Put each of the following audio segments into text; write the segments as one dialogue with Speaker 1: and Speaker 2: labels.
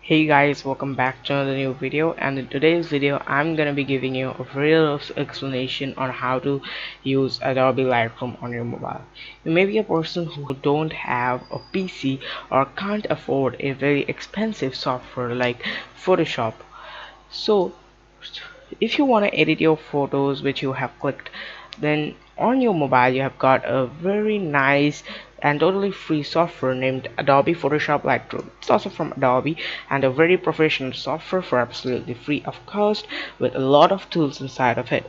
Speaker 1: Hey guys, welcome back to another new video, and in today's video I'm gonna be giving you a real explanation on how to use Adobe Lightroom on your mobile. You may be a person who don't have a PC or can't afford a very expensive software like Photoshop. So if you want to edit your photos which you have clicked, then on your mobile you have got a very nice and totally free software named Adobe Photoshop Lightroom. It's also from Adobe and a very professional software for absolutely free of cost with a lot of tools inside of it.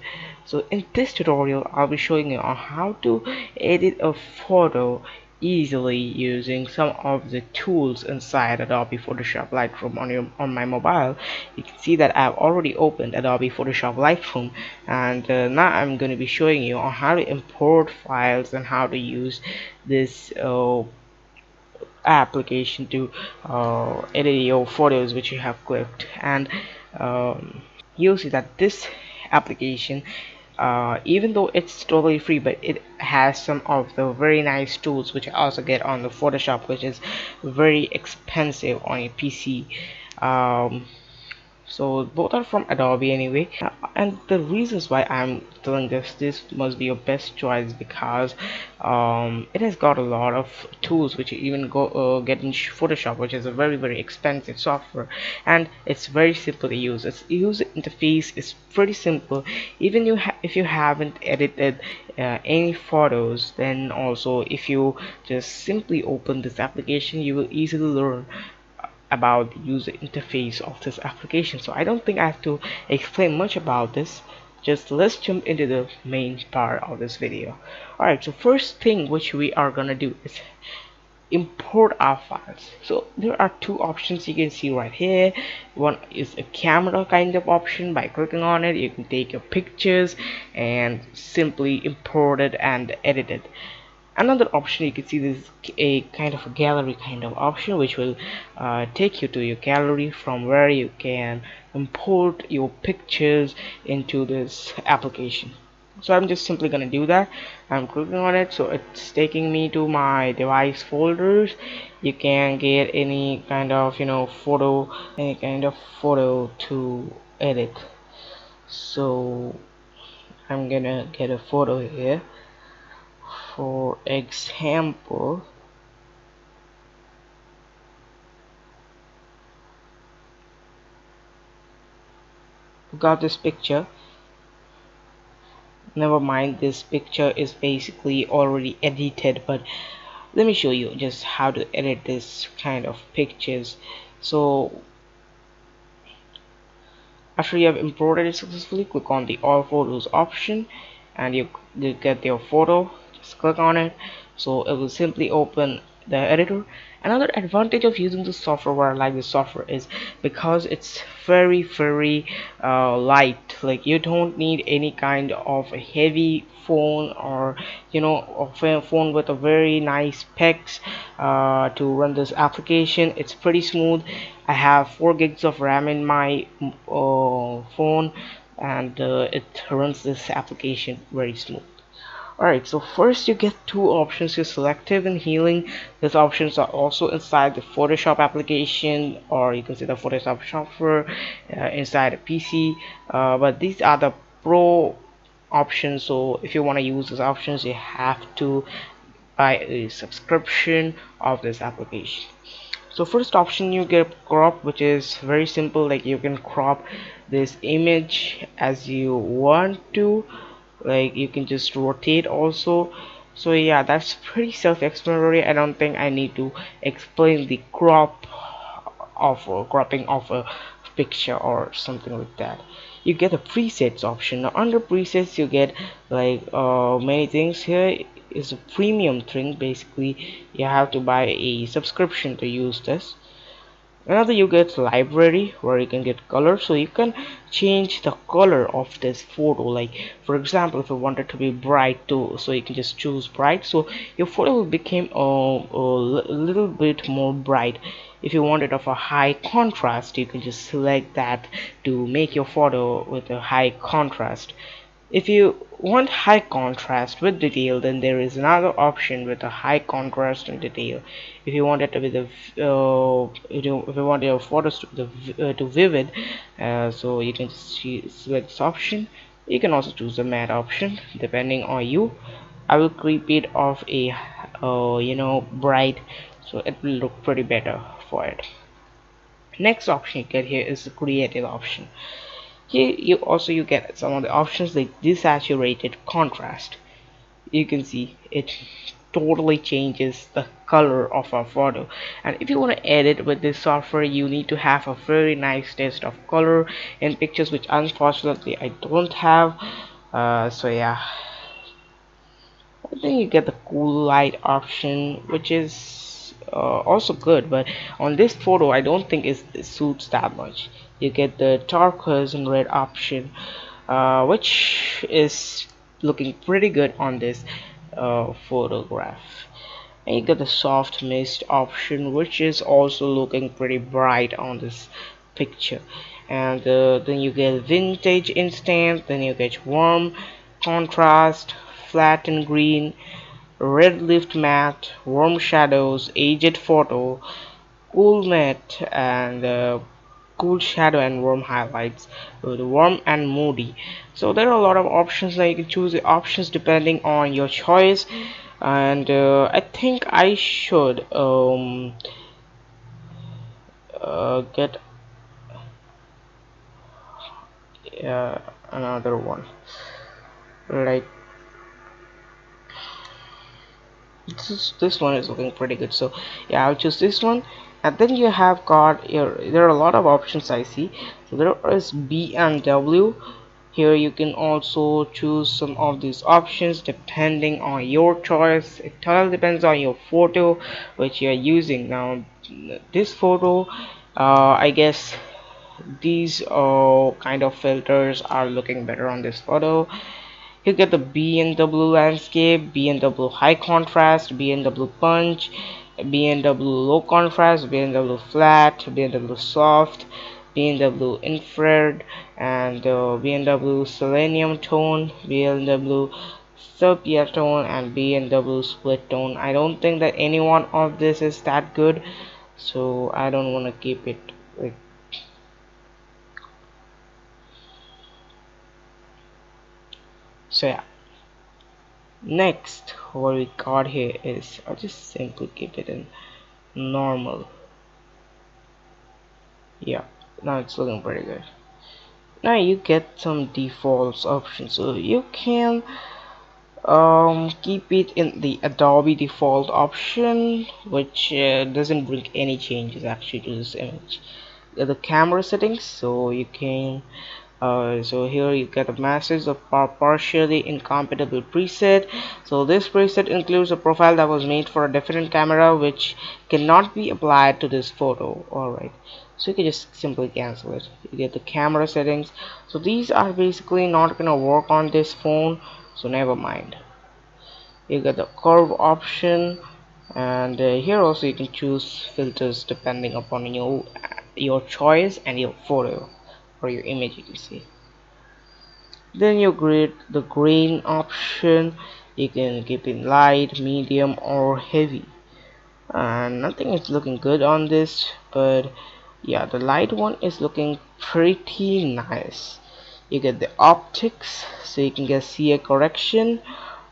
Speaker 1: So in this tutorial I'll be showing you on how to edit a photo easily using some of the tools inside Adobe Photoshop Lightroom on my mobile. You can see that I've already opened Adobe Photoshop Lightroom, and now I'm going to be showing you on how to import files and how to use this application to edit your photos which you have clicked. And you'll see that this application, even though it's totally free, but it has some of the very nice tools which I also get on the Photoshop, which is very expensive on a PC. So both are from Adobe anyway. And the reasons why I'm telling this must be your best choice because it has got a lot of tools which you even get in Photoshop, which is a very expensive software, and it's very simple to use. Its user interface is pretty simple. Even if you haven't edited any photos, then also if you just simply open this application, you will easily learn about the user interface of this application. So I don't think I have to explain much about this. Just let's jump into the main part of this video. Alright, so first thing which we are gonna do is import our files. So there are two options you can see right here. One is a camera kind of option. By clicking on it, you can take your pictures and simply import it and edit it. Another option you can see, this is a kind of a gallery kind of option, which will take you to your gallery from where you can import your pictures into this application. So I'm just simply gonna do that. I'm clicking on it, so it's taking me to my device folders. You can get any kind of photo, any kind of photo to edit. So I'm gonna get a photo here. For example, we got this picture. Never mind, this picture is basically already edited, but let me show you just how to edit this kind of pictures. So after you have imported it successfully, click on the all photos option and you get your photo. Just click on it, so it will simply open the editor. Another advantage of using the software, where I like the software, is because it's very light. Like, you don't need any kind of a heavy phone, or a phone with a very nice specs to run this application. It's pretty smooth. I have 4 gigs of RAM in my phone, and it runs this application very smooth. Alright, so first you get two options, your selective and healing. These options are also inside the Photoshop application, or you can see the Photoshop software inside a PC, but these are the pro options. So if you want to use these options, you have to buy a subscription of this application. So first option, you get crop, which is very simple. Like, you can crop this image as you want to, like you can just rotate also. So yeah, that's pretty self-explanatory. I don't think I need to explain the cropping of a picture or something like that. You get a presets option. Now under presets you get like many things. Here is a premium thing. Basically you have to buy a subscription to use this. Another, you get library, where you can get color, so you can change the color of this photo. Like, for example, if you want it to be bright too, so you can just choose bright, so your photo will become a little bit more bright. If you want it of a high contrast, you can just select that to make your photo with a high contrast. If you want high contrast with detail, then there is another option with a high contrast and detail. If you want it to be the if you want your photos to be to vivid, so you can select this option. You can also choose the matte option depending on you. I will keep it of a bright, so it will look pretty better for it. Next option you get here is the creative option. Here you get some of the options like desaturated contrast. You can see it totally changes the color of our photo, and if you want to edit with this software you need to have a very nice taste of color in pictures, which unfortunately I don't have. So yeah, then you get the cool light option, which is also good, but on this photo I don't think it suits that much. You get the turquoise and red option, which is looking pretty good on this photograph. And you get the soft mist option, which is also looking pretty bright on this picture. And then you get vintage instant, then you get warm contrast, flat and green, red lift matte, warm shadows, aged photo, cool matte, and cool shadow and warm highlights, with warm and moody. So there are a lot of options that you can choose the options depending on your choice. And I think I should get another one, like this one is looking pretty good, so yeah, I'll choose this one. And then you have got your, there are a lot of options I see. So there is BMW. Here you can also choose some of these options depending on your choice. It totally depends on your photo which you are using. Now this photo, I guess these kind of filters are looking better on this photo. You get the BMW landscape, BMW high contrast, BMW punch, BMW low contrast, BMW flat, BMW soft, BMW infrared, and BMW selenium tone, BMW sepia tone, and BMW split tone. I don't think that any one of this is that good, so I don't want to keep it like. So yeah, next what we got here is, I'll just simply keep it in normal. Yeah, now it's looking pretty good. Now you get some defaults options, so you can keep it in the Adobe default option, which doesn't bring any changes actually to this image. The camera settings, so you can so here you get a message of partially incompatible preset. So this preset includes a profile that was made for a different camera which cannot be applied to this photo. Alright, so you can just simply cancel it. You get the camera settings, so these are basically not gonna work on this phone, so never mind. You get the curve option, and here also you can choose filters depending upon your choice and your photo or your image, you can see. Then you get the grain option. You can keep it light, medium, or heavy. And nothing is looking good on this, but yeah, the light one is looking pretty nice. You get the optics, so you can get CA correction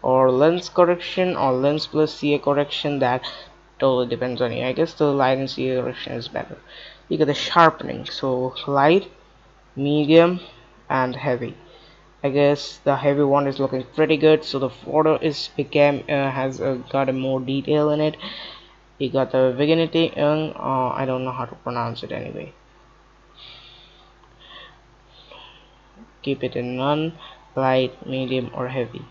Speaker 1: or lens correction or lens plus CA correction. That totally depends on you. I guess the light and CA correction is better. You get the sharpening, so light, medium, and heavy. I guess the heavy one is looking pretty good, so the photo is became has got a more detail in it. You got the Vignette, I don't know how to pronounce it anyway. Keep it in none, light, medium, or heavy.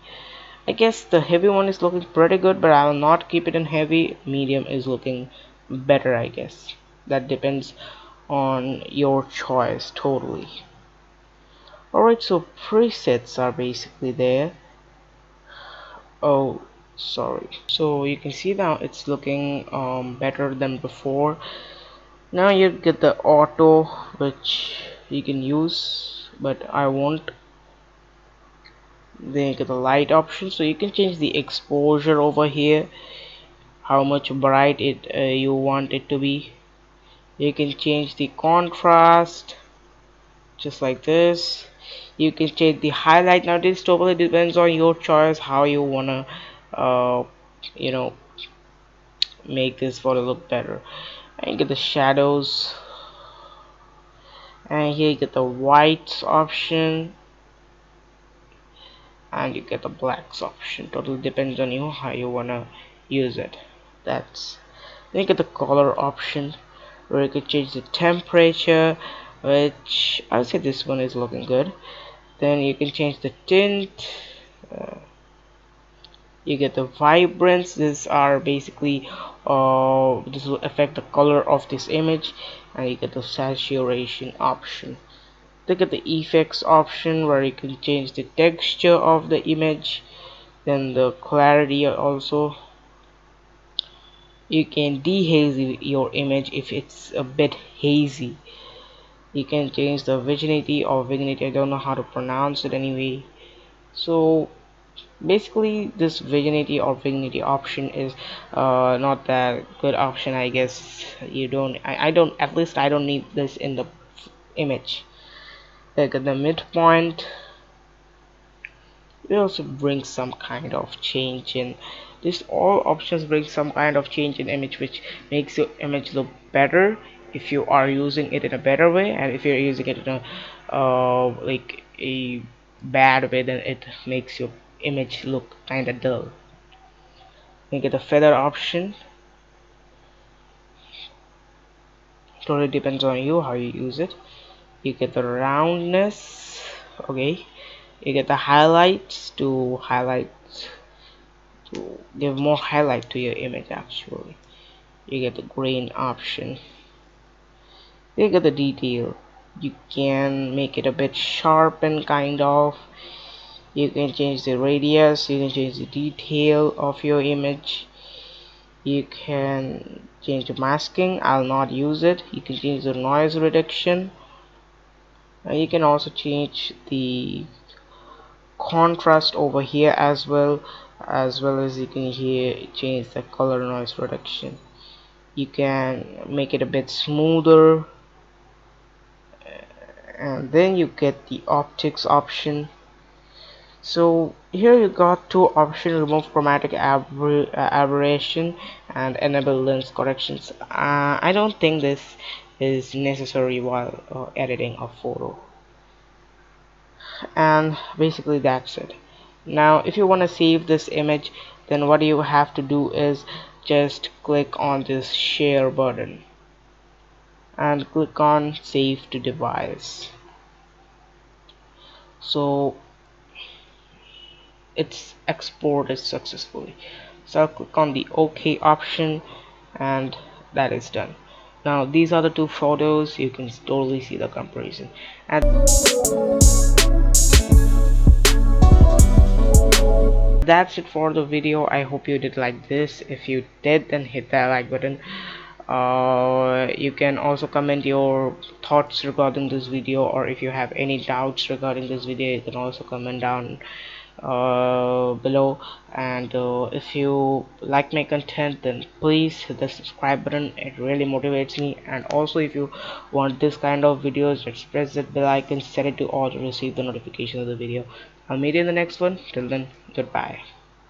Speaker 1: I guess the heavy one is looking pretty good, but I will not keep it in heavy. Medium is looking better, I guess. That depends on your choice totally. Alright, so presets are basically there. Oh, sorry. So you can see now it's looking better than before. Now you get the auto, which you can use, but I won't Then you get the light option, so you can change the exposure over here, how much bright you want it to be. You can change the contrast just like this. You can change the highlight. Now this totally depends on your choice, how you wanna you know, make this photo look better. And you get the shadows, and here you get the whites option, and you get the blacks option. Totally depends on you how you wanna use it. That's Then you get the color option, where you can change the temperature, which I would say this one is looking good. Then you can change the tint. uh, you get the vibrance. These are basically this will affect the color of this image. And you get the saturation option. Look at the effects option, where you can change the texture of the image, then the clarity also. You can dehaze your image if it's a bit hazy. You can change the vignette or vignette, I don't know how to pronounce it anyway. So basically this vignette or vignette option is not that good option, I guess. I don't, at least I don't need this in the image. Look at the midpoint. It also brings some kind of change in this. All options bring some kind of change in image, which makes your image look better if you are using it in a better way, and if you're using it in a like a bad way, then it makes your image look kind of dull. You get the feather option. Totally depends on you how you use it. You get the roundness. Okay, you get the highlights to give more highlight to your image. Actually, you get the grain option. You get the detail. You can make it a bit sharp and kind of. You can change the radius. You can change the detail of your image. You can change the masking. I'll not use it. You can change the noise reduction. And you can also change the contrast over here as well as you can here change the color noise reduction. You can make it a bit smoother, and then you get the optics option. So here you got two options: remove chromatic aberration and enable lens corrections. I don't think this is necessary while editing a photo. And basically that's it. Now if you want to save this image, then what you have to do is just click on this share button and click on save to device. So it's exported successfully. So I'll click on the OK option, and that is done. Now these are the two photos. You can totally see the comparison. And that's it for the video. I hope you did like this. If you did, then hit that like button. You can also comment your thoughts regarding this video, or if you have any doubts regarding this video, you can also comment down below. And if you like my content, then please hit the subscribe button. It really motivates me. And also, if you want this kind of videos, just press that bell icon, set it to all to receive the notification of the video. I'll meet you in the next one. Till then, goodbye.